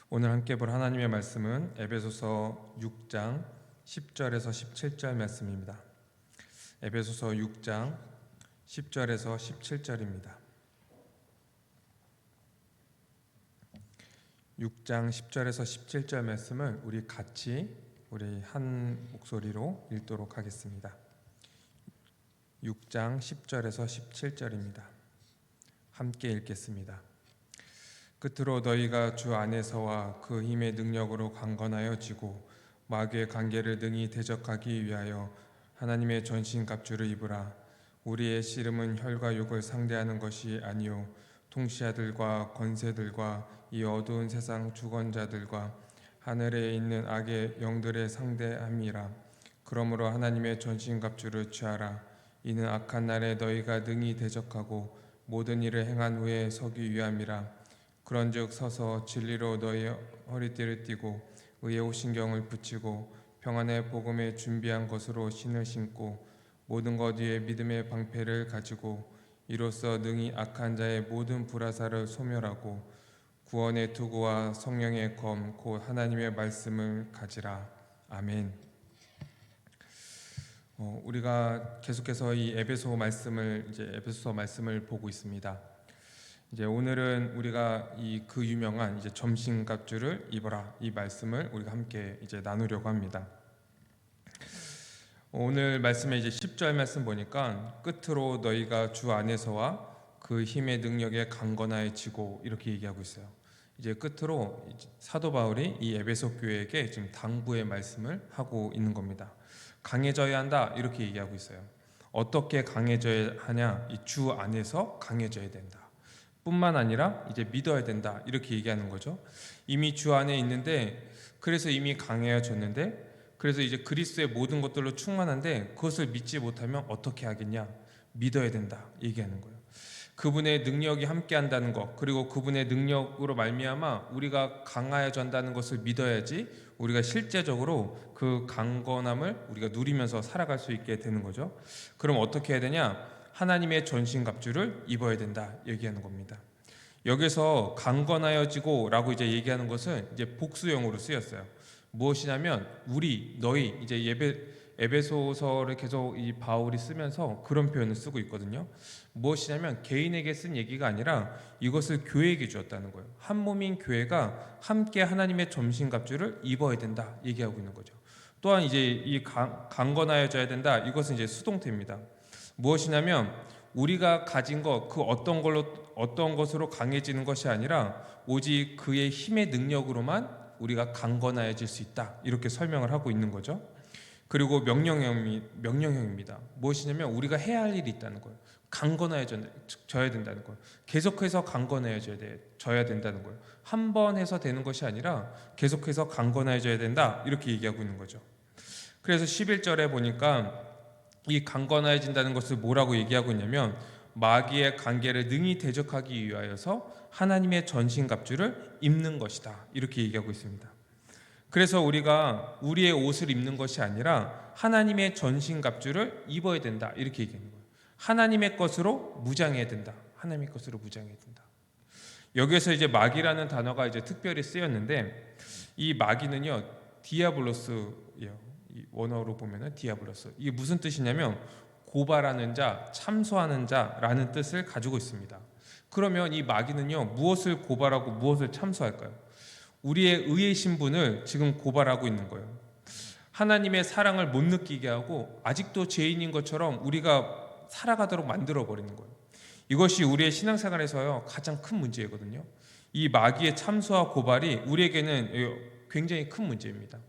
오늘 함께 볼 하나님의 말씀은 에베소서 6장 10절에서 17절 말씀입니다. 에베소서 6장 10절에서 17절입니다. 6장 10절에서 17절 말씀을 우리 한 목소리로 읽도록 하겠습니다. 6장 10절에서 17절입니다. 함께 읽겠습니다. 끝으로 너희가 주 안에서와 그 힘의 능력으로 강건하여 지고 마귀의 관계를 능히 대적하기 위하여 하나님의 전신갑주를 입으라. 우리의 씨름은 혈과 육을 상대하는 것이 아니요 통치자들과 권세들과 이 어두운 세상 주권자들과 하늘에 있는 악의 영들의 상대함이라. 그러므로 하나님의 전신갑주를 취하라. 이는 악한 날에 너희가 능히 대적하고 모든 일을 행한 후에 서기 위함이라. 그런즉 서서 진리로 너희 허리띠를 띠고 의의 호신경을 붙이고 평안의 복음에 준비한 것으로 신을 신고 모든 것 위에 믿음의 방패를 가지고 이로써 능히 악한 자의 모든 불화살을 소멸하고 구원의 투구와 성령의 검 곧 하나님의 말씀을 가지라. 아멘. 우리가 계속해서 이 에베소서 말씀을 보고 있습니다. 이제 오늘은 우리가 그 유명한 점심갑주를 입어라 이 말씀을 우리가 함께 나누려고 합니다. 오늘 말씀에 10절 말씀 보니까 끝으로 너희가 주 안에서와 그 힘의 능력에 강건하여지고 이렇게 얘기하고 있어요. 이제 끝으로 사도 바울이 이 에베소 교회에게 지금 당부의 말씀을 하고 있는 겁니다. 강해져야 한다 이렇게 얘기하고 있어요. 어떻게 강해져야 하냐? 이 주 안에서 강해져야 된다. 뿐만 아니라 믿어야 된다 이렇게 얘기하는 거죠. 이미 주 안에 있는데 그래서 이미 강해졌는데 그래서 그리스도의 모든 것들로 충만한데 그것을 믿지 못하면 어떻게 하겠냐? 믿어야 된다 얘기하는 거예요. 그분의 능력이 함께한다는 것, 그리고 그분의 능력으로 말미암아 우리가 강하여진다는 것을 믿어야지 우리가 실제적으로 그 강건함을 우리가 누리면서 살아갈 수 있게 되는 거죠. 그럼 어떻게 해야 되냐? 하나님의 전신갑주를 입어야 된다 얘기하는 겁니다. 여기서 강건하여지고 라고 얘기하는 것은 복수형으로 쓰였어요. 무엇이냐면 너희 에베소서를 계속 이 바울이 쓰면서 그런 표현을 쓰고 있거든요. 무엇이냐면 개인에게 쓴 얘기가 아니라 이것을 교회에게 주었다는 거예요. 한 몸인 교회가 함께 하나님의 전신갑주를 입어야 된다 얘기하고 있는 거죠. 또한 이 강건하여져야 된다. 이것은 수동태입니다. 무엇이냐면 우리가 가진 것 그 어떤 것으로 강해지는 것이 아니라 오직 그의 힘의 능력으로만 우리가 강건해질 수 있다 이렇게 설명을 하고 있는 거죠. 그리고 명령형입니다. 무엇이냐면 우리가 해야 할 일이 있다는 거예요. 강건해져야 된다는 거예요. 계속해서 강건해져야 된다는 거예요. 한 번 해서 되는 것이 아니라 계속해서 강건해져야 된다 이렇게 얘기하고 있는 거죠. 그래서 11절에 보니까 이 강건해진다는 것을 뭐라고 얘기하고 있냐면 마귀의 관계를 능히 대적하기 위하여서 하나님의 전신갑주를 입는 것이다 이렇게 얘기하고 있습니다. 그래서 우리가 우리의 옷을 입는 것이 아니라 하나님의 전신갑주를 입어야 된다 이렇게 얘기하는 거예요. 하나님의 것으로 무장해야 된다. 하나님의 것으로 무장해야 된다. 여기에서 마귀라는 단어가 특별히 쓰였는데 이 마귀는요 디아블로스예요. 원어로 보면은 디아블로스. 이게 무슨 뜻이냐면 고발하는 자, 참소하는 자라는 뜻을 가지고 있습니다. 그러면 이 마귀는요 무엇을 고발하고 무엇을 참소할까요? 우리의 의의 신분을 지금 고발하고 있는 거예요. 하나님의 사랑을 못 느끼게 하고 아직도 죄인인 것처럼 우리가 살아가도록 만들어 버리는 거예요. 이것이 우리의 신앙생활에서요 가장 큰 문제거든요. 이 마귀의 참소와 고발이 우리에게는 굉장히 큰 문제입니다.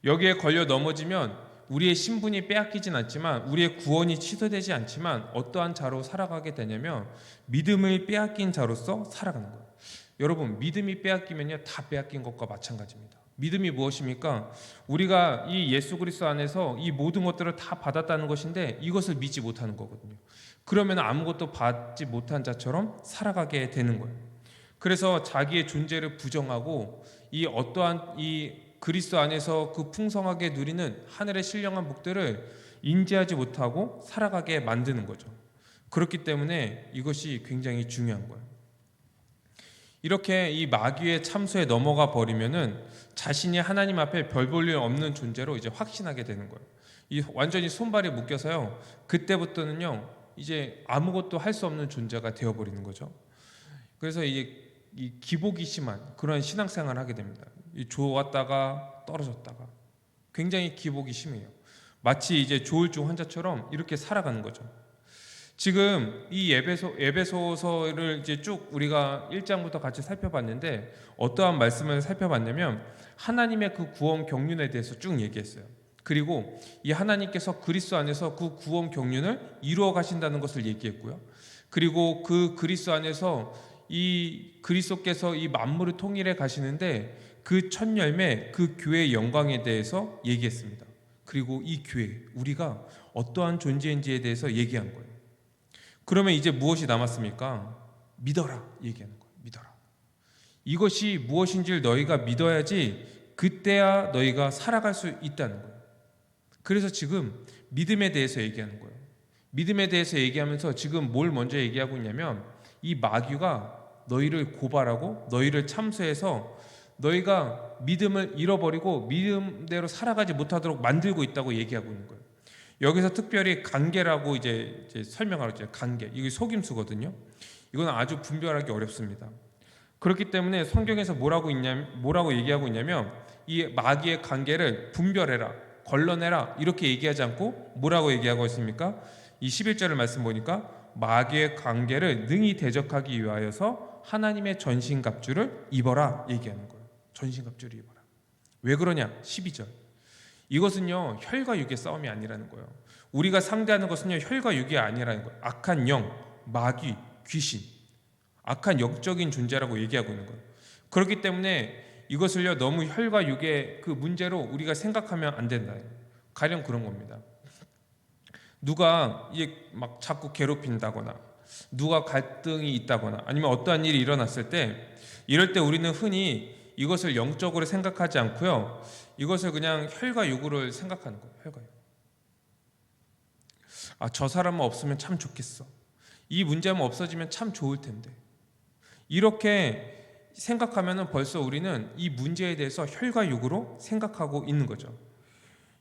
여기에 걸려 넘어지면 우리의 신분이 빼앗기진 않지만 우리의 구원이 취소되지 않지만 어떠한 자로 살아가게 되냐면 믿음을 빼앗긴 자로서 살아가는 거예요. 여러분 믿음이 빼앗기면요 다 빼앗긴 것과 마찬가지입니다. 믿음이 무엇입니까? 우리가 이 예수 그리스도 안에서 이 모든 것들을 다 받았다는 것인데 이것을 믿지 못하는 거거든요. 그러면 아무것도 받지 못한 자처럼 살아가게 되는 거예요. 그래서 자기의 존재를 부정하고 이 어떠한 그리스도 안에서 그 풍성하게 누리는 하늘의 신령한 복들을 인지하지 못하고 살아가게 만드는 거죠. 그렇기 때문에 이것이 굉장히 중요한 거예요. 이렇게 이 마귀의 참소에 넘어가 버리면은 자신이 하나님 앞에 별 볼 일 없는 존재로 이제 확신하게 되는 거예요. 이 완전히 손발이 묶여서요. 그때부터는요. 이제 아무것도 할 수 없는 존재가 되어 버리는 거죠. 그래서 이 기복이 심한 그런 신앙생활을 하게 됩니다. 이 좋았다가 떨어졌다가 굉장히 기복이 심해요. 마치 이제 조울증 환자처럼 이렇게 살아가는 거죠. 지금 이 에베소서를 이제 쭉 우리가 1장부터 같이 살펴봤는데 어떠한 말씀을 살펴봤냐면 하나님의 그 구원 경륜에 대해서 쭉 얘기했어요. 그리고 이 하나님께서 그리스도 안에서 그 구원 경륜을 이루어 가신다는 것을 얘기했고요. 그리고 그 그리스도 안에서 이 그리스도께서 이 만물을 통일해 가시는데 그 첫 열매 그 교회의 영광에 대해서 얘기했습니다. 그리고 이 교회 우리가 어떠한 존재인지에 대해서 얘기한 거예요. 그러면 이제 무엇이 남았습니까? 믿어라 얘기하는 거예요. 믿어라. 이것이 무엇인지를 너희가 믿어야지 그때야 너희가 살아갈 수 있다는 거예요. 그래서 지금 믿음에 대해서 얘기하는 거예요. 믿음에 대해서 얘기하면서 지금 뭘 먼저 얘기하고 있냐면 이 마귀가 너희를 고발하고 너희를 참소해서 너희가 믿음을 잃어버리고 믿음대로 살아가지 못하도록 만들고 있다고 얘기하고 있는 거예요. 여기서 특별히 관계라고 이제 설명하고 있죠. 관계. 이게 속임수거든요. 이건 아주 분별하기 어렵습니다. 그렇기 때문에 성경에서 뭐라고 얘기하고 있냐면 이 마귀의 관계를 분별해라, 걸러내라 이렇게 얘기하지 않고 뭐라고 얘기하고 있습니까? 이 11절을 말씀 보니까 마귀의 관계를 능히 대적하기 위하여서 하나님의 전신갑주를 입어라 얘기하는 거예요. 전신갑주를 입어라. 왜 그러냐? 12절. 이것은요 혈과 육의 싸움이 아니라는 거예요. 우리가 상대하는 것은요 혈과 육이 아니라는 거예요. 악한 영, 마귀, 귀신, 악한 영적인 존재라고 얘기하고 있는 거예요. 그렇기 때문에 이것을요 너무 혈과 육의 그 문제로 우리가 생각하면 안 된다. 가령 그런 겁니다. 누가 이게 막 자꾸 괴롭힌다거나 누가 갈등이 있다거나 아니면 어떠한 일이 일어났을 때 이럴 때 우리는 흔히 이것을 영적으로 생각하지 않고요. 이것을 그냥 혈과 육으로 생각하는 거예요. 혈과 육. 아, 저 사람만 없으면 참 좋겠어. 이 문제만 없어지면 참 좋을 텐데. 이렇게 생각하면은 벌써 우리는 이 문제에 대해서 혈과 육으로 생각하고 있는 거죠.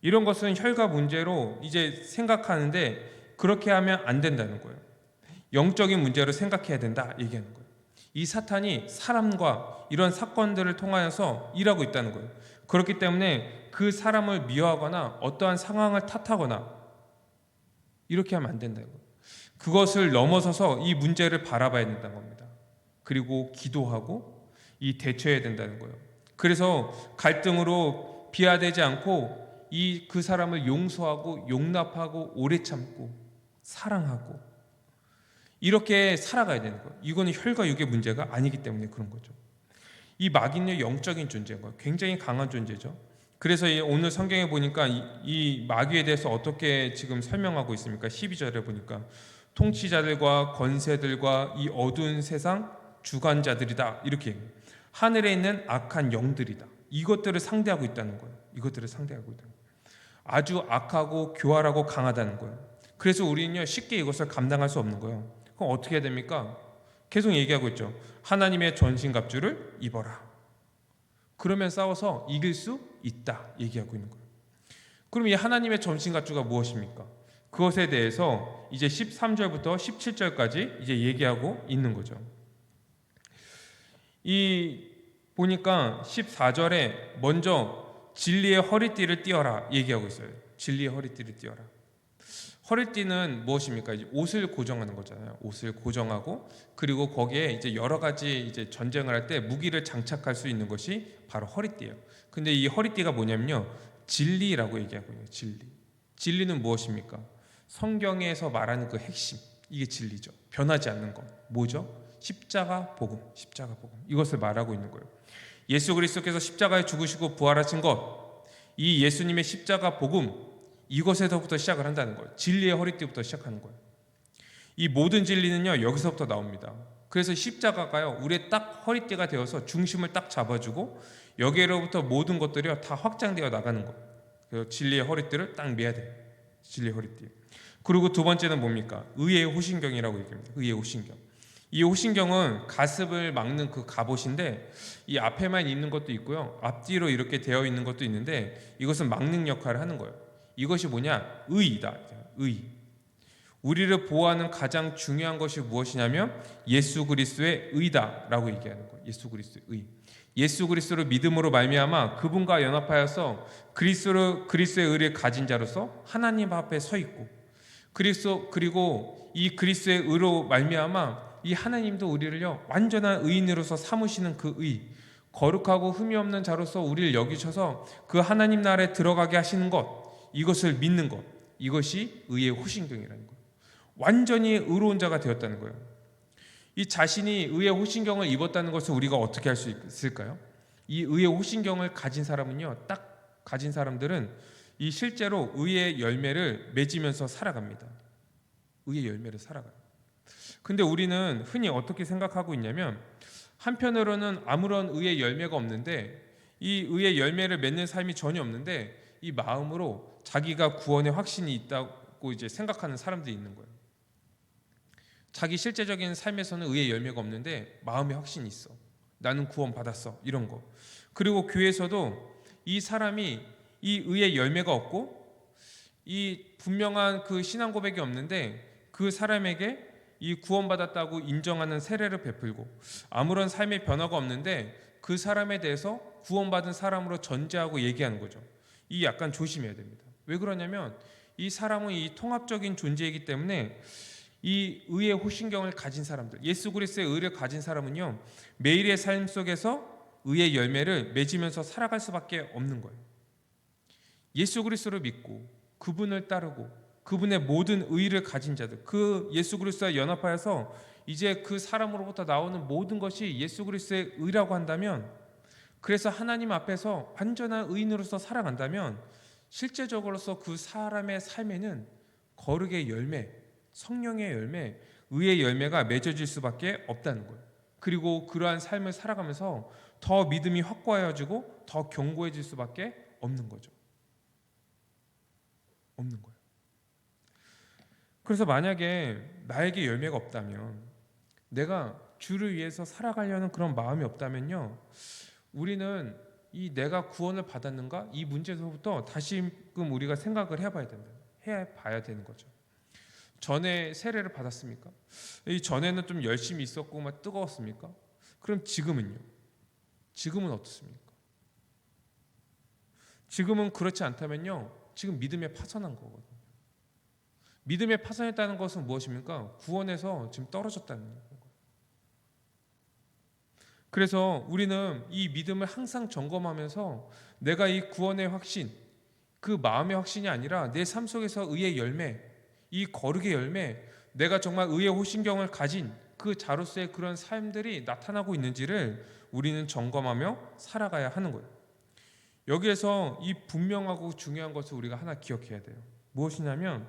이런 것은 혈과 문제로 이제 생각하는데 그렇게 하면 안 된다는 거예요. 영적인 문제로 생각해야 된다 얘기하는 거예요. 이 사탄이 사람과 이런 사건들을 통하여서 일하고 있다는 거예요. 그렇기 때문에 그 사람을 미워하거나 어떠한 상황을 탓하거나 이렇게 하면 안 된다는 거예요. 그것을 넘어서서 이 문제를 바라봐야 된다는 겁니다. 그리고 기도하고 이 대처해야 된다는 거예요. 그래서 갈등으로 비하되지 않고 그 사람을 용서하고 용납하고 오래 참고 사랑하고 이렇게 살아가야 되는 거예요. 이거는 혈과 육의 문제가 아니기 때문에 그런 거죠. 이 마귀는 영적인 존재인 거예요. 굉장히 강한 존재죠. 그래서 오늘 성경에 보니까 이 마귀에 대해서 어떻게 지금 설명하고 있습니까? 12절에 보니까 통치자들과 권세들과 이 어두운 세상 주관자들이다 이렇게 하늘에 있는 악한 영들이다. 이것들을 상대하고 있다는 거예요. 이것들을 상대하고 있다는 거예요. 아주 악하고 교활하고 강하다는 거예요. 그래서 우리는요 쉽게 이것을 감당할 수 없는 거예요. 그럼 어떻게 해야 됩니까? 계속 얘기하고 있죠. 하나님의 전신갑주를 입어라. 그러면 싸워서 이길 수 있다 얘기하고 있는 거예요. 그럼 이 하나님의 전신갑주가 무엇입니까? 그것에 대해서 이제 13절부터 17절까지 이제 얘기하고 있는 거죠. 이 보니까 14절에 먼저 진리의 허리띠를 띄어라 얘기하고 있어요. 진리의 허리띠를 띄어라. 허리띠는 무엇입니까? 이제 옷을 고정하는 거잖아요. 옷을 고정하고 그리고 거기에 이제 여러 가지 이제 전쟁을 할 때 무기를 장착할 수 있는 것이 바로 허리띠예요. 근데 이 허리띠가 뭐냐면요. 진리라고 얘기하고 있어요. 진리. 진리는 무엇입니까? 성경에서 말하는 그 핵심. 이게 진리죠. 변하지 않는 것. 뭐죠? 십자가 복음. 십자가 복음. 이것을 말하고 있는 거예요. 예수 그리스도께서 십자가에 죽으시고 부활하신 것. 이 예수님의 십자가 복음. 이것에서부터 시작을 한다는 거예요. 진리의 허리띠부터 시작하는 거예요. 이 모든 진리는요 여기서부터 나옵니다. 그래서 십자가가요 우리의 딱 허리띠가 되어서 중심을 딱 잡아주고 여기로부터 모든 것들이 다 확장되어 나가는 거예요. 그래서 진리의 허리띠를 딱 매야 돼요. 진리의 허리띠. 그리고 두 번째는 뭡니까? 의의 호신경이라고 얘기합니다. 의의 호신경. 이 호신경은 가습을 막는 그 갑옷인데 이 앞에만 있는 것도 있고요. 앞뒤로 이렇게 되어 있는 것도 있는데 이것은 막는 역할을 하는 거예요. 이것이 뭐냐? 의이다. 의. 우리를 보호하는 가장 중요한 것이 무엇이냐면 예수 그리스도의 의다라고 얘기하는 거예요. 예수 그리스도의 의. 예수 그리스도를 믿음으로 말미암아 그분과 연합하여서 그리스도의 의를 가진 자로서 하나님 앞에 서 있고 그리고 이 그리스도의 의로 말미암아 이 하나님도 우리를요 완전한 의인으로서 삼으시는 그 의, 거룩하고 흠이 없는 자로서 우리를 여기셔서 그 하나님 나라에 들어가게 하시는 것, 이것을 믿는 것, 이것이 의의 호신경이라는 거예요. 완전히 의로운 자가 되었다는 거예요. 이 자신이 의의 호신경을 입었다는 것을 우리가 어떻게 할 수 있을까요? 이 의의 호신경을 가진 사람은요, 딱 가진 사람들은 이 실제로 의의 열매를 맺으면서 살아갑니다. 의의 열매를 살아가요. 근데 우리는 흔히 어떻게 생각하고 있냐면 한편으로는 아무런 의의 열매가 없는데 이 의의 열매를 맺는 삶이 전혀 없는데 이 마음으로 자기가 구원의 확신이 있다고 이제 생각하는 사람들이 있는 거예요. 자기 실제적인 삶에서는 의의 열매가 없는데 마음의 확신이 있어. 나는 구원 받았어. 이런 거. 그리고 교회에서도 이 사람이 이 의의 열매가 없고 이 분명한 그 신앙 고백이 없는데 그 사람에게 이 구원받았다고 인정하는 세례를 베풀고 아무런 삶의 변화가 없는데 그 사람에 대해서 구원받은 사람으로 전제하고 얘기하는 거죠. 이 약간 조심해야 됩니다. 왜 그러냐면 이 사람은 이 통합적인 존재이기 때문에 이 의의 호신경을 가진 사람들, 예수 그리스도의 의를 가진 사람은요 매일의 삶 속에서 의의 열매를 맺으면서 살아갈 수밖에 없는 거예요. 예수 그리스도를 믿고 그분을 따르고 그분의 모든 의를 가진 자들, 그 예수 그리스도와 연합하여서 이제 그 사람으로부터 나오는 모든 것이 예수 그리스도의 의라고 한다면, 그래서 하나님 앞에서 완전한 의인으로서 살아간다면 실제적으로서 그 사람의 삶에는 거룩의 열매, 성령의 열매, 의의 열매가 맺어질 수밖에 없다는 거예요. 그리고 그러한 삶을 살아가면서 더 믿음이 확고해지고 더 견고해질 수밖에 없는 거죠. 없는 거예요. 그래서 만약에 나에게 열매가 없다면, 내가 주를 위해서 살아가려는 그런 마음이 없다면요, 우리는 이 내가 구원을 받았는가? 이 문제에서부터 다시금 우리가 생각을 해봐야 되는 거죠. 전에 세례를 받았습니까? 이 전에는 좀 열심히 있었고 막 뜨거웠습니까? 그럼 지금은요? 지금은 어떻습니까? 지금은 그렇지 않다면요, 지금 믿음에 파선한 거거든요. 믿음에 파선했다는 것은 무엇입니까? 구원에서 지금 떨어졌다는 거예요. 그래서 우리는 이 믿음을 항상 점검하면서 내가 이 구원의 확신, 그 마음의 확신이 아니라 내 삶 속에서 의의 열매, 이 거룩의 열매, 내가 정말 의의 호신경을 가진 그 자로서의 그런 삶들이 나타나고 있는지를 우리는 점검하며 살아가야 하는 거예요. 여기에서 이 분명하고 중요한 것을 우리가 하나 기억해야 돼요. 무엇이냐면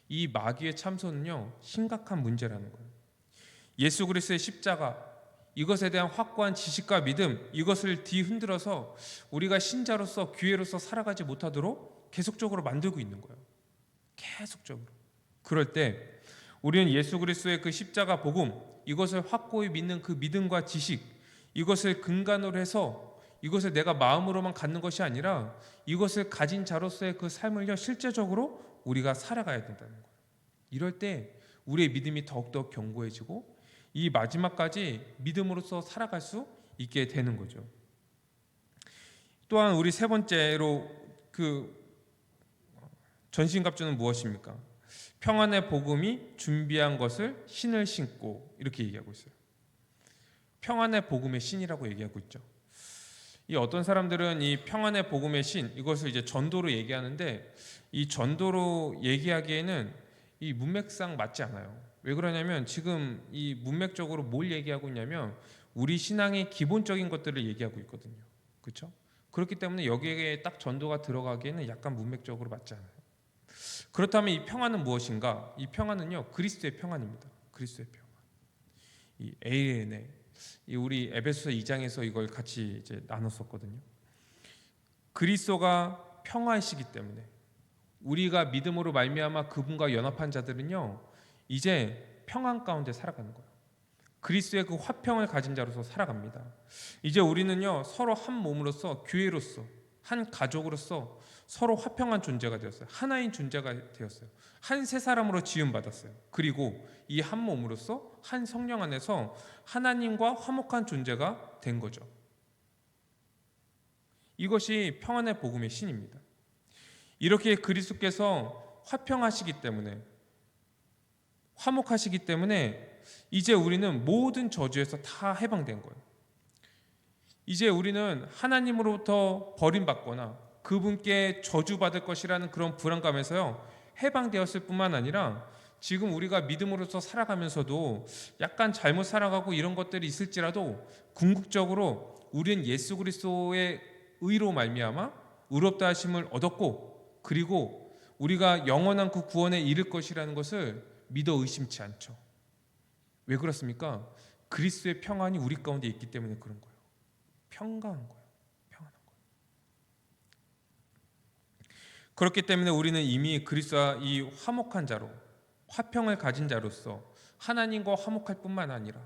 이 마귀의 참소는요 심각한 문제라는 거예요. 예수 그리스도의 십자가, 이것에 대한 확고한 지식과 믿음, 이것을 뒤흔들어서 우리가 신자로서 교회로서 살아가지 못하도록 계속적으로 만들고 있는 거예요. 계속적으로. 그럴 때 우리는 예수 그리스도의 그 십자가 복음, 이것을 확고히 믿는 그 믿음과 지식, 이것을 근간으로 해서 이것을 내가 마음으로만 갖는 것이 아니라 이것을 가진 자로서의 그 삶을요 실제적으로 우리가 살아가야 된다는 거예요. 이럴 때 우리의 믿음이 더욱더 견고해지고 이 마지막까지 믿음으로서 살아갈 수 있게 되는 거죠. 또한 우리 세 번째로 그 전신갑주는 무엇입니까? 평안의 복음이 준비한 것을 신을 신고, 이렇게 얘기하고 있어요. 평안의 복음의 신이라고 얘기하고 있죠. 이 어떤 사람들은 이 평안의 복음의 신, 이것을 이제 전도로 얘기하는데 이 전도로 얘기하기에는 이 문맥상 맞지 않아요. 왜 그러냐면 지금 이 문맥적으로 뭘 얘기하고 있냐면 우리 신앙의 기본적인 것들을 얘기하고 있거든요. 그렇죠? 그렇기 때문에 여기에 딱 전도가 들어가기에는 약간 문맥적으로 맞지 않아요. 그렇다면 이 평안은 무엇인가? 이 평안은요 그리스도의 평안입니다. 그리스도의 평안. 이 에이레네, 이 우리 에베소서 2장에서 이걸 같이 이제 나눴었거든요. 그리스도가 평화이시기 때문에 우리가 믿음으로 말미암아 그분과 연합한 자들은요 이제 평안 가운데 살아가는 거예요. 그리스도의 그 화평을 가진 자로서 살아갑니다. 이제 우리는요 서로 한 몸으로서 교회로서 한 가족으로서 서로 화평한 존재가 되었어요. 하나인 존재가 되었어요. 한 세 사람으로 지음 받았어요. 그리고 이 한 몸으로서 한 성령 안에서 하나님과 화목한 존재가 된 거죠. 이것이 평안의 복음의 신입니다. 이렇게 그리스도께서 화평하시기 때문에 화목하시기 때문에 이제 우리는 모든 저주에서 다 해방된 거예요. 이제 우리는 하나님으로부터 버림받거나 그분께 저주받을 것이라는 그런 불안감에서요 해방되었을 뿐만 아니라 지금 우리가 믿음으로서 살아가면서도 약간 잘못 살아가고 이런 것들이 있을지라도 궁극적으로 우리는 예수 그리스도의 의로 말미암아 의롭다 하심을 얻었고 그리고 우리가 영원한 그 구원에 이를 것이라는 것을 믿어 의심치 않죠. 왜 그렇습니까? 그리스도의 평안이 우리 가운데 있기 때문에 그런 거예요. 평강한 거예요. 평안한 거예요. 그렇기 때문에 우리는 이미 그리스도와 이 화목한 자로 화평을 가진 자로서 하나님과 화목할 뿐만 아니라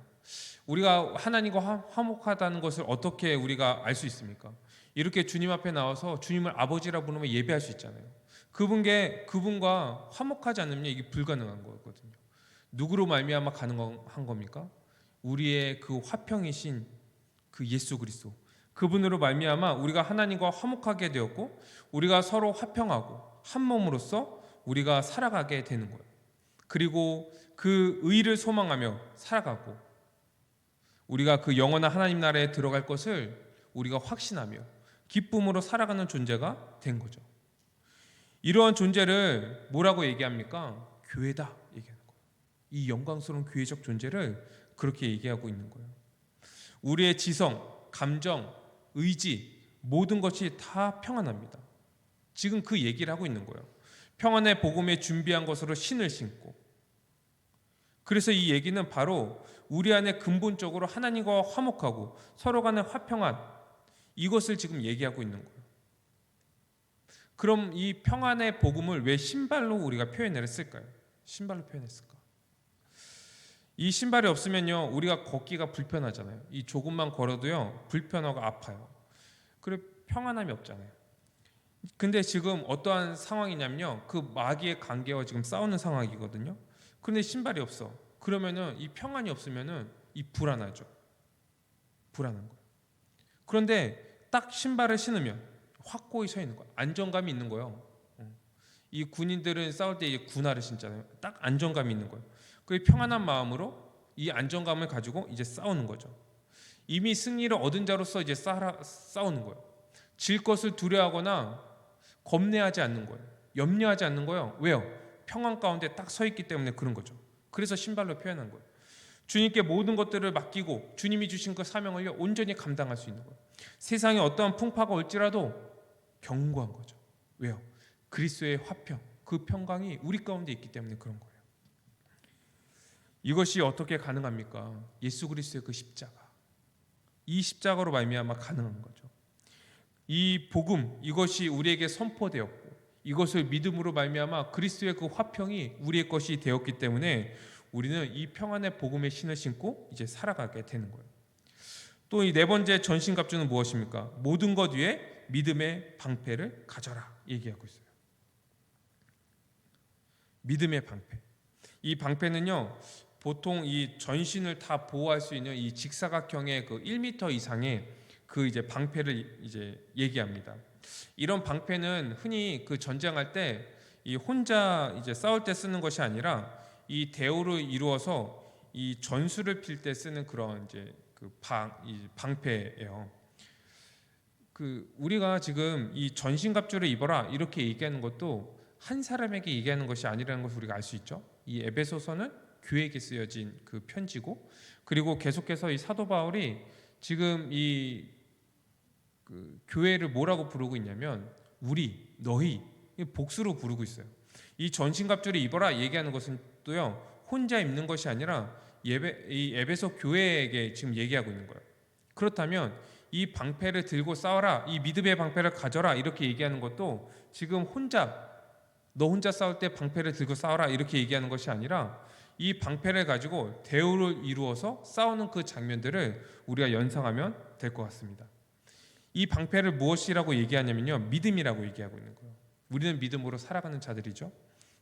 우리가 하나님과 화목하다는 것을 어떻게 우리가 알 수 있습니까? 이렇게 주님 앞에 나와서 주님을 아버지라 부르면 예배할 수 있잖아요. 그분과 화목하지 않으면 이게 불가능한 거거든요. 누구로 말미암아 가능한 겁니까? 우리의 그 화평이신 그 예수 그리스도 그분으로 말미암아 우리가 하나님과 화목하게 되었고 우리가 서로 화평하고 한 몸으로서 우리가 살아가게 되는 거예요. 그리고 그 의를 소망하며 살아가고 우리가 그 영원한 하나님 나라에 들어갈 것을 우리가 확신하며 기쁨으로 살아가는 존재가 된 거죠. 이러한 존재를 뭐라고 얘기합니까? 교회다 얘기하는 거예요. 이 영광스러운 교회적 존재를 그렇게 얘기하고 있는 거예요. 우리의 지성, 감정, 의지 모든 것이 다 평안합니다. 지금 그 얘기를 하고 있는 거예요. 평안의 복음에 준비한 것으로 신을 신고 그래서 이 얘기는 바로 우리 안에 근본적으로 하나님과 화목하고 서로 간에 화평한 이것을 지금 얘기하고 있는 거예요. 그럼 이 평안의 복음을 왜 신발로 우리가 표현을 했을까요? 신발로 표현했을까? 이 신발이 없으면요 우리가 걷기가 불편하잖아요. 이 조금만 걸어도요 불편하고 아파요. 그리고 평안함이 없잖아요. 근데 지금 어떠한 상황이냐면요 그 마귀의 관계와 지금 싸우는 상황이거든요. 그런데 신발이 없어. 그러면은 이 평안이 없으면은 이 불안하죠. 불안한 거예요. 그런데 딱 신발을 신으면 확고히 서 있는 거예요. 안정감이 있는 거예요. 이 군인들은 싸울 때 이제 군화를 신잖아요. 딱 안정감이 있는 거예요. 그 평안한 마음으로 이 안정감을 가지고 이제 싸우는 거죠. 이미 승리를 얻은 자로서 이제 싸우는 거예요. 질 것을 두려워하거나 겁내하지 않는 거예요. 염려하지 않는 거예요. 왜요? 평안 가운데 딱 서 있기 때문에 그런 거죠. 그래서 신발로 표현한 거예요. 주님께 모든 것들을 맡기고 주님이 주신 그 사명을 온전히 감당할 수 있는 거예요. 세상에 어떠한 풍파가 올지라도 견고한 거죠. 왜요? 그리스도의 화평, 그 평강이 우리 가운데 있기 때문에 그런 거예요. 이것이 어떻게 가능합니까? 예수 그리스도의 그 십자가. 이 십자가로 말미암아 가능한 거죠. 이 복음, 이것이 우리에게 선포되었고 이것을 믿음으로 말미암아 그리스도의 그 화평이 우리의 것이 되었기 때문에 우리는 이 평안의 복음의 신을 신고 이제 살아가게 되는 거예요. 또 이 네 번째 전신갑주는 무엇입니까? 모든 것 위에 믿음의 방패를 가져라 얘기하고 있어요. 믿음의 방패. 이 방패는요 보통 이 전신을 다 보호할 수 있는 이 직사각형의 그 1m 이상의 그 이제 방패를 이제 얘기합니다. 이런 방패는 흔히 그 전쟁할 때 이 혼자 이제 싸울 때 쓰는 것이 아니라 이 대오로 이루어서 이 전술을 필 때 쓰는 그런 이제 그 방패예요. 그 우리가 지금 이 전신갑주를 입어라 이렇게 얘기하는 것도 한 사람에게 얘기하는 것이 아니라는 것을 우리가 알 수 있죠. 이 에베소서는 교회에게 쓰여진 그 편지고 그리고 계속해서 이 사도 바울이 지금 이 그 교회를 뭐라고 부르고 있냐면 우리, 너희 복수로 부르고 있어요. 이 전신갑주를 입어라 얘기하는 것은 또요 혼자 입는 것이 아니라 이 에베소 교회에게 지금 얘기하고 있는 거예요. 그렇다면 이 방패를 들고 싸워라, 이 믿음의 방패를 가져라 이렇게 얘기하는 것도 지금 너 혼자 싸울 때 방패를 들고 싸워라 이렇게 얘기하는 것이 아니라 이 방패를 가지고 대우를 이루어서 싸우는 그 장면들을 우리가 연상하면 될 것 같습니다. 이 방패를 무엇이라고 얘기하냐면요, 믿음이라고 얘기하고 있는 거예요. 우리는 믿음으로 살아가는 자들이죠.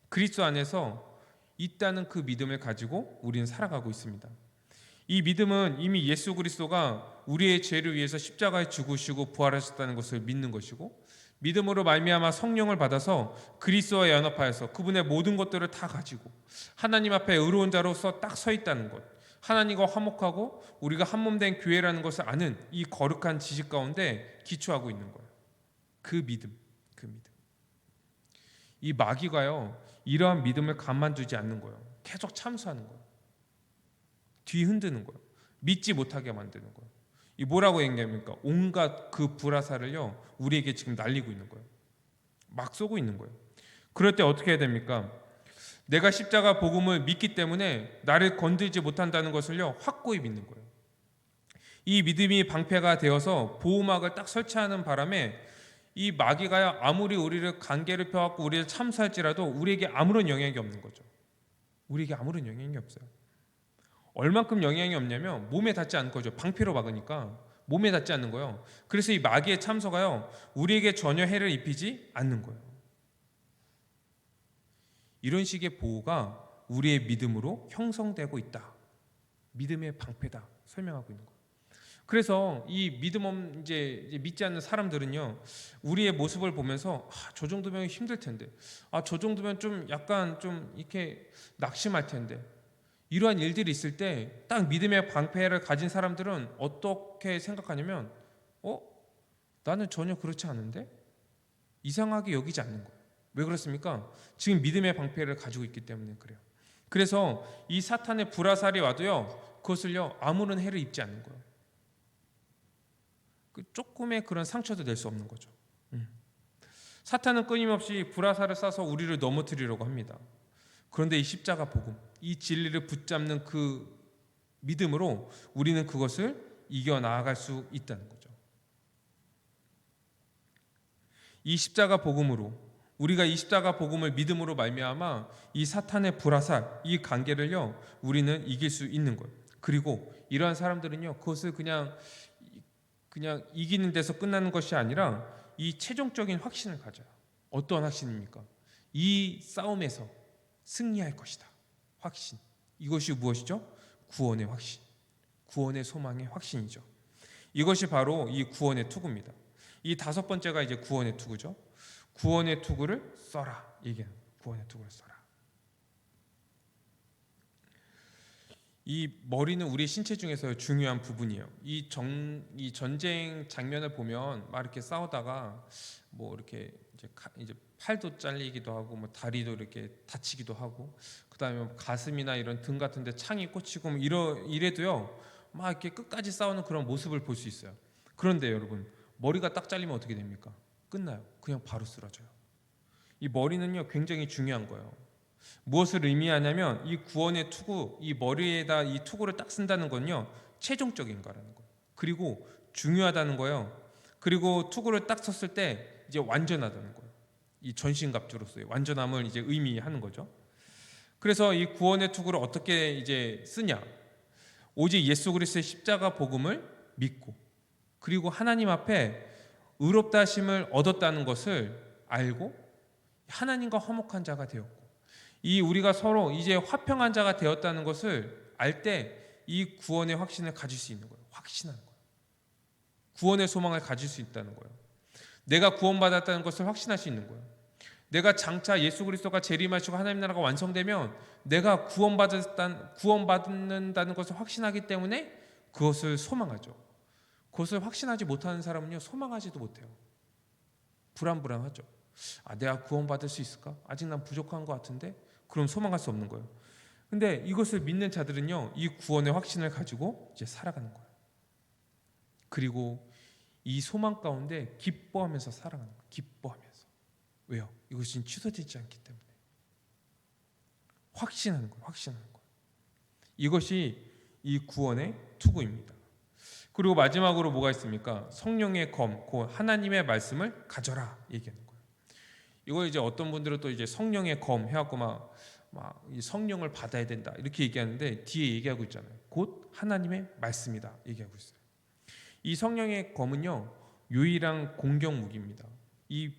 그리스도 안에서 있다는 그 믿음을 가지고 우리는 살아가고 있습니다. 이 믿음은 이미 예수 그리스도가 우리의 죄를 위해서 십자가에 죽으시고 부활하셨다는 것을 믿는 것이고, 믿음으로 말미암아 성령을 받아서 그리스도와 연합하여서 그분의 모든 것들을 다 가지고 하나님 앞에 의로운 자로서 딱 서 있다는 것, 하나님과 화목하고 우리가 한 몸 된 교회라는 것을 아는 이 거룩한 지식 가운데 기초하고 있는 거예요. 그 믿음. 이 마귀가요, 이러한 믿음을 가만두지 않는 거예요. 계속 참수하는 거예요. 뒤 흔드는 거예요. 믿지 못하게 만드는 거예요. 이 뭐라고 얘기합니까? 온갖 그 불화살을요, 우리에게 지금 날리고 있는 거예요. 막 쏘고 있는 거예요. 그럴 때 어떻게 해야 됩니까? 내가 십자가 복음을 믿기 때문에 나를 건들지 못한다는 것을요, 확고히 믿는 거예요. 이 믿음이 방패가 되어서 보호막을 딱 설치하는 바람에 이 마귀가요, 아무리 우리를 관계를 펴갖고 우리를 참수할지라도 우리에게 아무런 영향이 없는 거죠. 우리에게 아무런 영향이 없어요. 얼만큼 영향이 없냐면 몸에 닿지 않는 거죠. 방패로 막으니까 몸에 닿지 않는 거예요. 그래서 이 마귀의 참소가요, 우리에게 전혀 해를 입히지 않는 거예요. 이런 식의 보호가 우리의 믿음으로 형성되고 있다. 믿음의 방패다. 설명하고 있는 거예요. 그래서 이 믿음 이제 믿지 않는 사람들은요, 우리의 모습을 보면서 저 정도면 힘들 텐데, 저 정도면 좀 약간 좀 이렇게 낙심할 텐데, 이러한 일들이 있을 때 딱 믿음의 방패를 가진 사람들은 어떻게 생각하냐면, 나는 전혀 그렇지 않은데? 이상하게 여기지 않는 거예요. 왜 그렇습니까? 지금 믿음의 방패를 가지고 있기 때문에 그래요. 그래서 이 사탄의 불화살이 와도요, 그것을요, 아무런 해를 입지 않는 거예요. 조금의 그런 상처도 낼 수 없는 거죠. 사탄은 끊임없이 불화살을 쏴서 우리를 넘어뜨리려고 합니다. 그런데 이 십자가 복음, 이 진리를 붙잡는 그 믿음으로 우리는 그것을 이겨나갈 수 있다는 거죠. 이 십자가 복음으로, 우리가 이 십자가 복음을 믿음으로 말미암아 이 사탄의 불화살, 이 관계를요, 우리는 이길 수 있는 거예요. 그리고 이러한 사람들은요, 그것을 그냥 이기는 데서 끝나는 것이 아니라 이 최종적인 확신을 가져요. 어떤 확신입니까? 이 싸움에서 승리할 것이다. 확신. 이것이 무엇이죠? 구원의 확신. 구원의 소망의 확신이죠. 이것이 바로 이 구원의 투구입니다. 이 다섯 번째가 이제 구원의 투구죠. 구원의 투구를 써라. 이게 구원의 투구를 써라. 이 머리는 우리 신체 중에서 중요한 부분이에요. 이 전쟁 장면을 보면 막 이렇게 싸우다가 뭐 이렇게 이제 팔도 잘리기도 하고 뭐 다리도 이렇게 다치기도 하고, 그다음에 가슴이나 이런 등 같은데 창이 꽂히고 뭐 이래도요, 막 이렇게 끝까지 싸우는 그런 모습을 볼 수 있어요. 그런데 여러분, 머리가 딱 잘리면 어떻게 됩니까? 끝나요. 그냥 바로 쓰러져요. 이 머리는요, 굉장히 중요한 거예요. 무엇을 의미하냐면 이 구원의 투구, 이 머리에다 이 투구를 딱 쓴다는 건요, 최종적인 거라는 거예요. 그리고 중요하다는 거예요. 그리고 투구를 딱 썼을 때 이제 완전하다는 거예요. 이 전신갑주로서의 완전함을 이제 의미하는 거죠. 그래서 이 구원의 투구를 어떻게 이제 쓰냐? 오직 예수 그리스도의 십자가 복음을 믿고, 그리고 하나님 앞에 의롭다 하심을 얻었다는 것을 알고 하나님과 화목한 자가 되었고, 이 우리가 서로 이제 화평한 자가 되었다는 것을 알 때 이 구원의 확신을 가질 수 있는 거예요. 확신하는 거예요. 구원의 소망을 가질 수 있다는 거예요. 내가 구원받았다는 것을 확신할 수 있는 거예요. 내가 장차 예수 그리스도가 재림하시고 하나님 나라가 완성되면 내가 구원받는다는 것을 확신하기 때문에 그것을 소망하죠. 그것을 확신하지 못하는 사람은요, 소망하지도 못해요. 불안하죠. 내가 구원받을 수 있을까? 아직 난 부족한 것 같은데? 그럼 소망할 수 없는 거예요. 근데 이것을 믿는 자들은요, 이 구원의 확신을 가지고 이제 살아가는 거예요. 그리고 이 소망 가운데 기뻐하면서 살아가는 거예요. 기뻐하면서. 왜요? 이것은 취소되지 않기 때문에. 확신하는 거예요. 확신하는 거예요. 이것이 이 구원의 투구입니다. 그리고 마지막으로 뭐가 있습니까? 성령의 검, 그 하나님의 말씀을 가져라 얘기하는 거예요. 이거 이제 어떤 분들은 또 이제 성령의 검 해갖고 막 막 이 성령을 받아야 된다 이렇게 얘기하는데 뒤에 얘기하고 있잖아요. 곧 하나님의 말씀이다 얘기하고 있어요. 이 성령의 검은요 유일한 공격 무기입니다. 이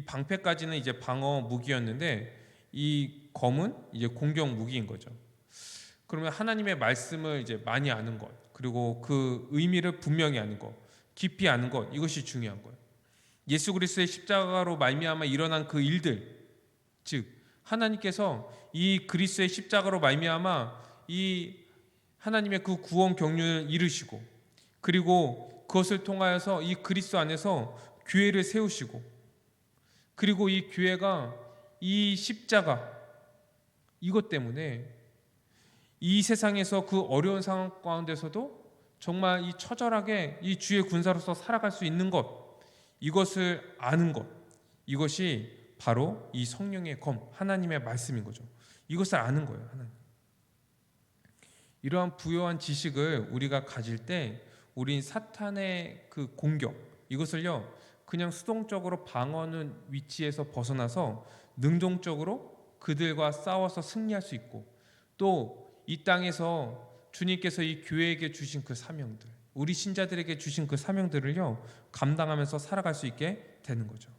방패까지는 이제 방어 무기였는데 이 검은 이제 공격 무기인 거죠. 그러면 하나님의 말씀을 이제 많이 아는 것, 그리고 그 의미를 분명히 아는 것, 깊이 아는 것, 이것이 중요한 거예요. 예수 그리스도의 십자가로 말미암아 일어난 그 일들, 즉 하나님께서 이 그리스도의 십자가로 말미암아 이 하나님의 그 구원 경륜을 이루시고, 그리고 그것을 통하여서 이 그리스도 안에서 교회를 세우시고, 그리고 이 교회가 이 십자가 이것 때문에 이 세상에서 그 어려운 상황 가운데서도 정말 이 처절하게 이 주의 군사로서 살아갈 수 있는 것, 이것을 아는 것, 이것이 바로 이 성령의 검, 하나님의 말씀인 거죠. 이것을 아는 거예요. 하나님. 이러한 부요한 지식을 우리가 가질 때 우린 사탄의 그 공격, 이것을요 그냥 수동적으로 방어하는 위치에서 벗어나서 능동적으로 그들과 싸워서 승리할 수 있고, 또 이 땅에서 주님께서 이 교회에게 주신 그 사명들, 우리 신자들에게 주신 그 사명들을요 감당하면서 살아갈 수 있게 되는 거죠.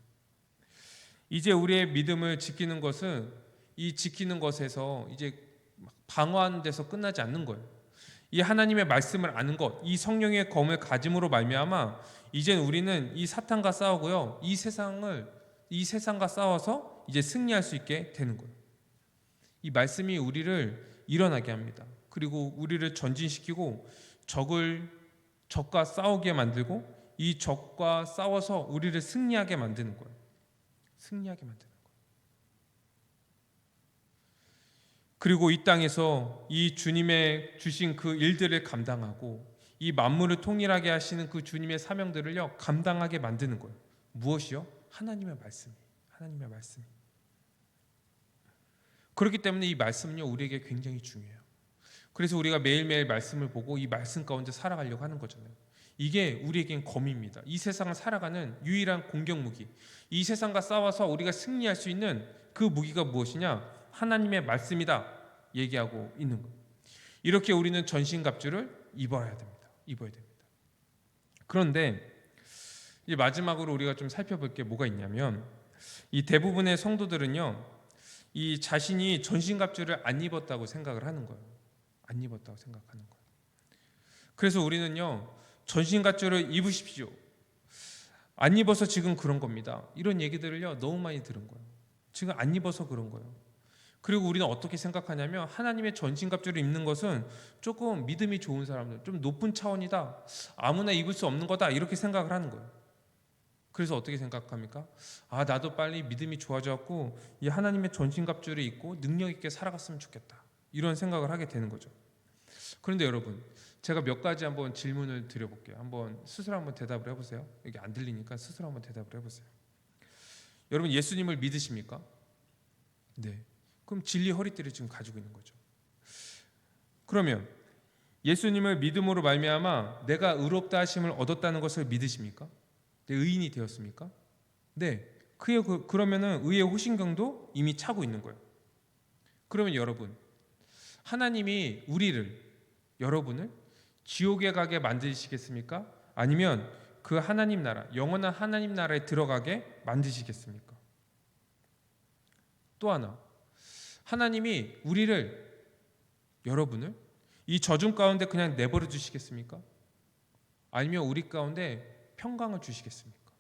이제 우리의 믿음을 지키는 것은 이 지키는 것에서 이제 방어하는 데서 끝나지 않는 거예요. 이 하나님의 말씀을 아는 것, 이 성령의 검을 가짐으로 말미암아 이제 우리는 이 사탄과 싸우고요, 이 세상과 싸워서 이제 승리할 수 있게 되는 거예요. 이 말씀이 우리를 일어나게 합니다. 그리고 우리를 전진시키고 적과 싸우게 만들고, 이 적과 싸워서 우리를 승리하게 만드는 거예요. 승리하게 만드는 거예요. 그리고 이 땅에서 이 주님의 주신 그 일들을 감당하고 이 만물을 통일하게 하시는 그 주님의 사명들을요 감당하게 만드는 거예요. 무엇이요? 하나님의 말씀이. 하나님의 말씀이. 그렇기 때문에 이 말씀은요 우리에게 굉장히 중요해요. 그래서 우리가 매일매일 말씀을 보고 이 말씀 가운데 살아가려고 하는 거잖아요. 이게 우리에겐 검입니다. 이 세상을 살아가는 유일한 공격 무기. 이 세상과 싸워서 우리가 승리할 수 있는 그 무기가 무엇이냐? 하나님의 말씀이다 얘기하고 있는 거예요. 이렇게 우리는 전신갑주를 입어야 됩니다. 그런데 이제 마지막으로 우리가 좀 살펴볼 게 뭐가 있냐면, 이 대부분의 성도들은요 이 자신이 전신갑주를 안 입었다고 생각을 하는 거예요. 안 입었다고 생각하는 거예요. 그래서 우리는요 전신갑주를 입으십시오, 안 입어서 지금 그런 겁니다, 이런 얘기들을요 너무 많이 들은 거예요. 지금 안 입어서 그런 거예요. 그리고 우리는 어떻게 생각하냐면 하나님의 전신갑주를 입는 것은 조금 믿음이 좋은 사람들, 좀 높은 차원이다, 아무나 입을 수 없는 거다, 이렇게 생각을 하는 거예요. 그래서 어떻게 생각합니까? 나도 빨리 믿음이 좋아져갖고 이 하나님의 전신갑주를 입고 능력 있게 살아갔으면 좋겠다, 이런 생각을 하게 되는 거죠. 그런데 여러분, 제가 몇 가지 한번 질문을 드려볼게요. 한번 스스로 한번 대답을 해보세요. 이게 안 들리니까 스스로 한번 대답을 해보세요. 여러분, 예수님을 믿으십니까? 네. 그럼 진리 허리띠를 지금 가지고 있는 거죠. 그러면 예수님을 믿음으로 말미암아 내가 의롭다 하심을 얻었다는 것을 믿으십니까? 내 의인이 되었습니까? 네. 그러면은 의의 호신경도 이미 차고 있는 거예요. 그러면 여러분, 하나님이 여러분을 지옥에 가게 만드시겠습니까? 아니면 그 하나님 나라, 영원한 하나님 나라에 들어가게 만드시겠습니까? 또 하나, 하나님이 여러분을 이 저주 가운데 그냥 내버려 두시겠습니까? 아니면 우리 가운데 평강을 주시겠습니까?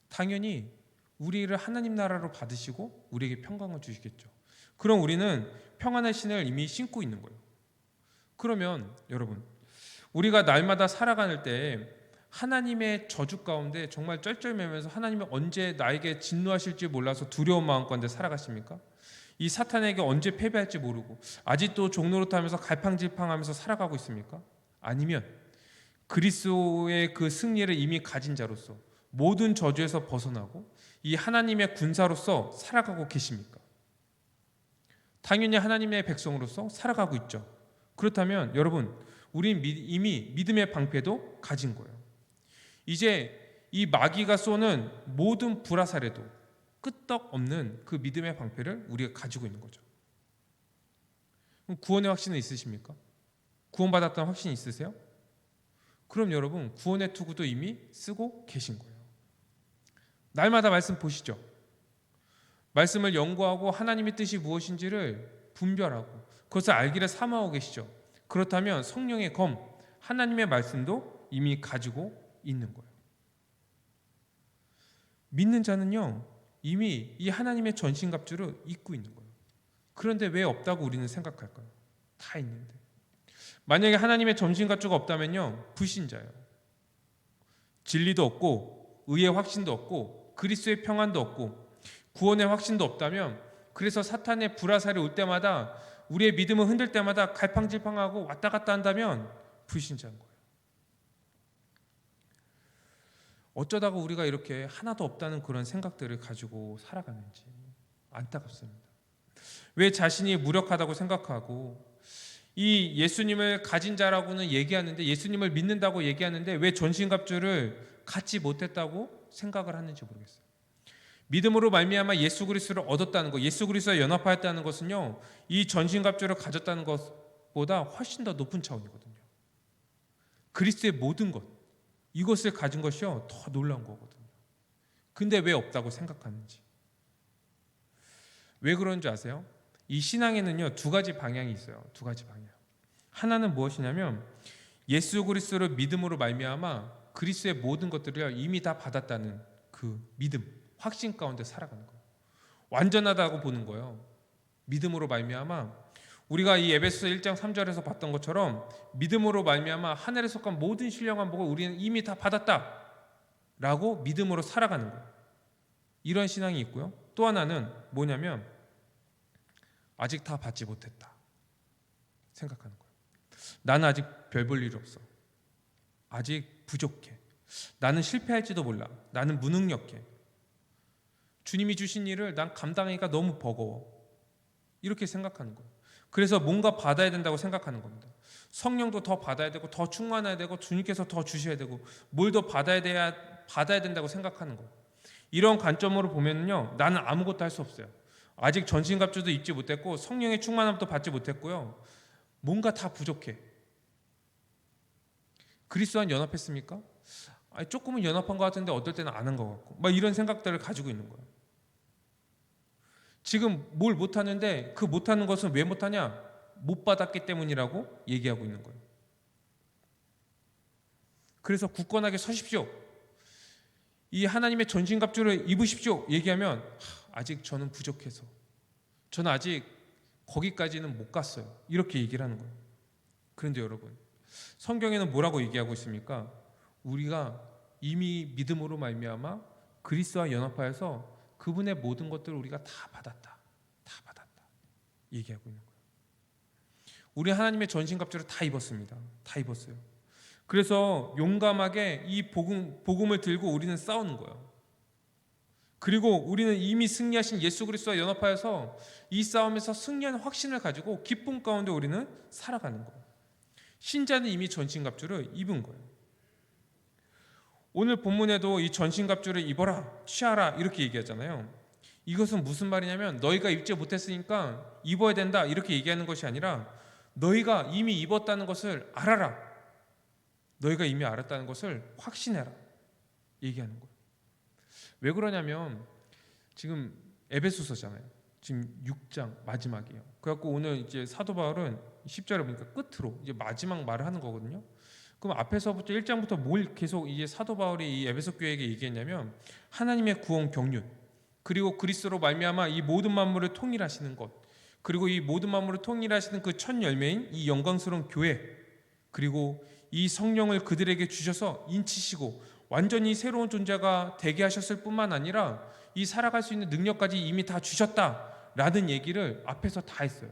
당연히 우리를 하나님 나라로 받으시고 우리에게 평강을 주시겠죠. 그럼 우리는 평안의 신을 이미 신고 있는 거예요. 그러면 여러분, 우리가 날마다 살아갈 때 하나님의 저주 가운데 정말 쩔쩔매면서 하나님이 언제 나에게 진노하실지 몰라서 두려운 마음 가운데 살아가십니까? 이 사탄에게 언제 패배할지 모르고 아직도 종노릇하면서 갈팡질팡하면서 살아가고 있습니까? 아니면 그리스도의 그 승리를 이미 가진 자로서 모든 저주에서 벗어나고 이 하나님의 군사로서 살아가고 계십니까? 당연히 하나님의 백성으로서 살아가고 있죠. 그렇다면 여러분, 우린 이미 믿음의 방패도 가진 거예요. 이제 이 마귀가 쏘는 모든 불화살에도 끄떡 없는 그 믿음의 방패를 우리가 가지고 있는 거죠. 그럼 구원의 확신은 있으십니까? 구원받았다는 확신이 있으세요? 그럼 여러분 구원의 투구도 이미 쓰고 계신 거예요. 날마다 말씀 보시죠. 말씀을 연구하고 하나님의 뜻이 무엇인지를 분별하고 그것을 알기를 사모하고 계시죠. 그렇다면 성령의 검, 하나님의 말씀도 이미 가지고 있는 거예요. 믿는 자는요 이미 이 하나님의 전신갑주를 입고 있는 거예요. 그런데 왜 없다고 우리는 생각할까요? 다 있는데. 만약에 하나님의 전신갑주가 없다면요 불신자예요. 진리도 없고 의의 확신도 없고 그리스도의 평안도 없고 구원의 확신도 없다면, 그래서 사탄의 불화살이 올 때마다 우리의 믿음을 흔들 때마다 갈팡질팡하고 왔다 갔다 한다면 불신자인 거예요. 어쩌다가 우리가 이렇게 하나도 없다는 그런 생각들을 가지고 살아가는지 안타깝습니다. 왜 자신이 무력하다고 생각하고 이 예수님을 가진 자라고는 얘기하는데, 예수님을 믿는다고 얘기하는데 왜 전신갑주를 갖지 못했다고 생각을 하는지 모르겠어요. 믿음으로 말미암아 예수 그리스도를 얻었다는 것, 예수 그리스도와 연합하였다는 것은요 이 전신갑주를 가졌다는 것보다 훨씬 더 높은 차원이거든요. 그리스도의 모든 것, 이것을 가진 것이요 더 놀라운 거거든요. 근데 왜 없다고 생각하는지. 왜 그런지 아세요? 이 신앙에는요 두 가지 방향이 있어요. 두 가지 방향. 하나는 무엇이냐면 예수 그리스도를 믿음으로 말미암아 그리스도의 모든 것들을 이미 다 받았다는 그 믿음, 확신 가운데 살아가는 거예요. 완전하다고 보는 거예요. 믿음으로 말미암아 우리가 이 에베소서 1장 3절에서 봤던 것처럼 믿음으로 말미암아 하늘에 속한 모든 신령한 복을 우리는 이미 다 받았다라고 믿음으로 살아가는 거예요. 이런 신앙이 있고요. 또 하나는 뭐냐면 아직 다 받지 못했다 생각하는 거예요. 나는 아직 별 볼 일이 없어. 아직 부족해. 나는 실패할지도 몰라. 나는 무능력해. 주님이 주신 일을 난 감당하기가 너무 버거워. 이렇게 생각하는 거예요. 그래서 뭔가 받아야 된다고 생각하는 겁니다. 성령도 더 받아야 되고 더 충만해야 되고 주님께서 더 주셔야 되고 뭘 더 받아야 된다고 생각하는 거예요. 이런 관점으로 보면요 나는 아무것도 할 수 없어요. 아직 전신갑주도 입지 못했고 성령의 충만함도 받지 못했고요. 뭔가 다 부족해. 그리스도와 연합했습니까? 아니, 조금은 연합한 것 같은데 어떨 때는 안 한 것 같고 막 이런 생각들을 가지고 있는 거예요. 지금 뭘 못하는데 그 못하는 것은 왜 못하냐? 못 받았기 때문이라고 얘기하고 있는 거예요. 그래서 굳건하게 서십시오. 이 하나님의 전신갑주를 입으십시오. 얘기하면 아직 저는 부족해서, 저는 아직 거기까지는 못 갔어요. 이렇게 얘기를 하는 거예요. 그런데 여러분, 성경에는 뭐라고 얘기하고 있습니까? 우리가 이미 믿음으로 말미암아 그리스도와 연합하여서 그분의 모든 것들을 우리가 다 받았다 얘기하고 있는 거예요. 우리 하나님의 전신갑주를 다 입었습니다. 다 입었어요. 그래서 용감하게 이 복음을 들고 우리는 싸우는 거예요. 그리고 우리는 이미 승리하신 예수 그리스도와 연합하여서 이 싸움에서 승리하는 확신을 가지고 기쁨 가운데 우리는 살아가는 거예요. 신자는 이미 전신갑주를 입은 거예요. 오늘 본문에도 이 전신갑주를 입어라, 취하라 이렇게 얘기하잖아요. 이것은 무슨 말이냐면 너희가 입지 못했으니까 입어야 된다 이렇게 얘기하는 것이 아니라 너희가 이미 입었다는 것을 알아라. 너희가 이미 알았다는 것을 확신해라 얘기하는 거예요. 왜 그러냐면 지금 에베소서잖아요. 지금 6장 마지막이에요. 그래갖고 오늘 이제 사도 바울은 10절에 보니까 끝으로 이제 마지막 말을 하는 거거든요. 그럼 앞에서부터 1장부터 뭘 계속 이제 사도 바울이 이 에베소 교회에게 얘기했냐면 하나님의 구원 경륜, 그리고 그리스도로 말미암아 이 모든 만물을 통일하시는 것, 그리고 이 모든 만물을 통일하시는 그 첫 열매인 이 영광스러운 교회, 그리고 이 성령을 그들에게 주셔서 인치시고 완전히 새로운 존재가 되게 하셨을 뿐만 아니라 이 살아갈 수 있는 능력까지 이미 다 주셨다라는 얘기를 앞에서 다 했어요.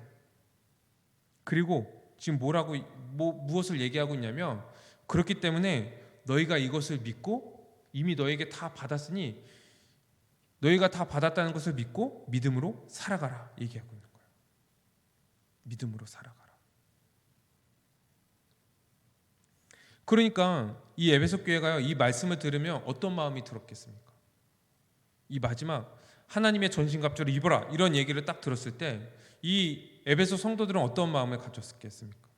그리고 지금 무엇을 얘기하고 있냐면 그렇기 때문에 너희가 이것을 믿고 이미 너에게 다 받았으니 너희가 다 받았다는 것을 믿고 믿음으로 살아가라 얘기하고 있는 거예요. 믿음으로 살아가라. 그러니까 이 에베소 교회가요 이 말씀을 들으면 어떤 마음이 들었겠습니까? 이 마지막 하나님의 전신갑주를 입어라 이런 얘기를 딱 들었을 때 이 에베소 성도들은 어떤 마음을 가졌겠습니까?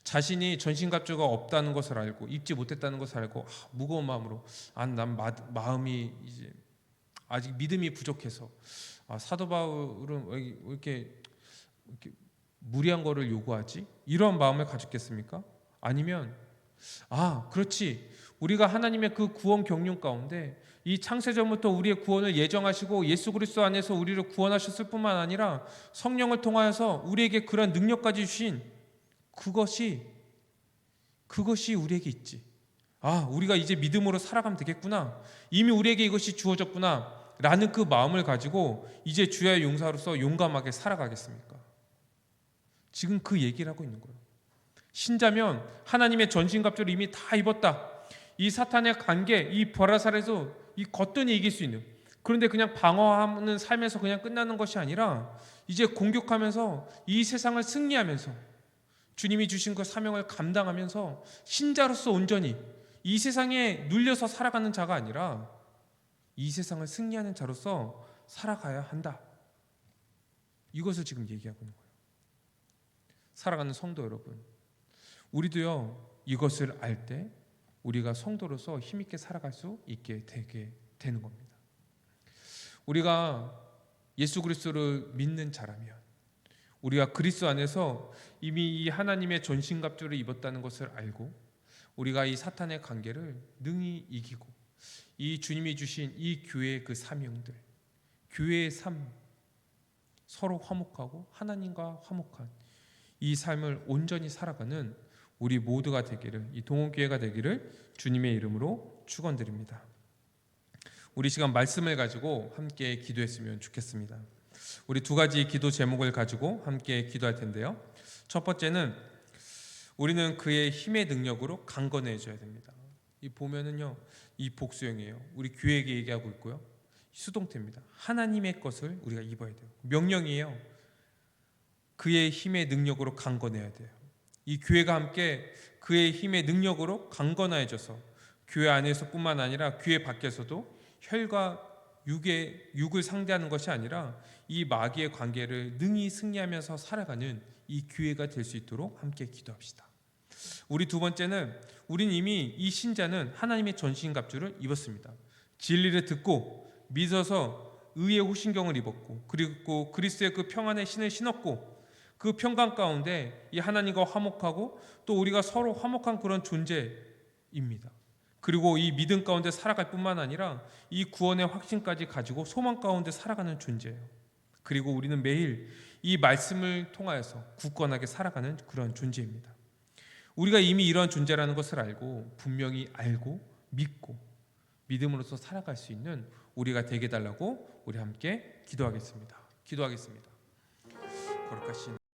자신이 전신갑주가 없다는 것을 알고 입지 못했다는 것을 알고 무거운 마음으로 난 마음이 이제 아직 믿음이 부족해서 사도 바울은 왜 이렇게 무리한 거를 요구하지? 이런 마음을 가졌겠습니까? 아니면 그렇지, 우리가 하나님의 그 구원 경륜 가운데 이 창세전부터 우리의 구원을 예정하시고 예수 그리스도 안에서 우리를 구원하셨을 뿐만 아니라 성령을 통하여서 우리에게 그런 능력까지 주신 그것이 우리에게 있지. 우리가 이제 믿음으로 살아가면 되겠구나, 이미 우리에게 이것이 주어졌구나 라는 그 마음을 가지고 이제 주의 용사로서 용감하게 살아가겠습니까? 지금 그 얘기를 하고 있는 거예요. 신자면 하나님의 전신갑주를 이미 다 입었다. 이 사탄의 관계, 이 보라살에서 이 거뜬히 이길 수 있는, 그런데 그냥 방어하는 삶에서 그냥 끝나는 것이 아니라 이제 공격하면서 이 세상을 승리하면서 주님이 주신 그 사명을 감당하면서 신자로서 온전히 이 세상에 눌려서 살아가는 자가 아니라 이 세상을 승리하는 자로서 살아가야 한다. 이것을 지금 얘기하고 있는 거예요. 살아가는 성도 여러분, 우리도요 이것을 알 때 우리가 성도로서 힘있게 살아갈 수 있게 되게 되는 겁니다. 우리가 예수 그리스도를 믿는 자라면, 우리가 그리스도 안에서 이미 이 하나님의 전신갑주를 입었다는 것을 알고 우리가 이 사탄의 관계를 능히 이기고 이 주님이 주신 이 교회의 그 사명들, 교회의 삶, 서로 화목하고 하나님과 화목한 이 삶을 온전히 살아가는 우리 모두가 되기를, 이 동원교회가 되기를 주님의 이름으로 축원드립니다. 우리 시간 말씀을 가지고 함께 기도했으면 좋겠습니다. 우리 두 가지 기도 제목을 가지고 함께 기도할 텐데요. 첫 번째는 우리는 그의 힘의 능력으로 강건해져야 됩니다. 이 보면은요, 이 복수형이에요. 우리 교회에게 얘기하고 있고요. 수동태입니다. 하나님의 것을 우리가 입어야 돼요. 명령이에요. 그의 힘의 능력으로 강건해야 돼요. 이 교회가 함께 그의 힘의 능력으로 강건해져서 교회 안에서뿐만 아니라 교회 밖에서도 혈과 육을 상대하는 것이 아니라 이 마귀의 관계를 능히 승리하면서 살아가는 이 교회가 될 수 있도록 함께 기도합시다. 우리 두 번째는 우린 이미 이 신자는 하나님의 전신갑주를 입었습니다. 진리를 듣고 믿어서 의의 호신경을 입었고, 그리고 그리스도의 그 평안의 신을 신었고, 그 평강 가운데 이 하나님과 화목하고 또 우리가 서로 화목한 그런 존재입니다. 그리고 이 믿음 가운데 살아갈 뿐만 아니라 이 구원의 확신까지 가지고 소망 가운데 살아가는 존재예요. 그리고 우리는 매일 이 말씀을 통하여서 굳건하게 살아가는 그런 존재입니다. 우리가 이미 이런 존재라는 것을 알고 분명히 알고 믿고 믿음으로써 살아갈 수 있는 우리가 되게 달라고 우리 함께 기도하겠습니다. 거룩하신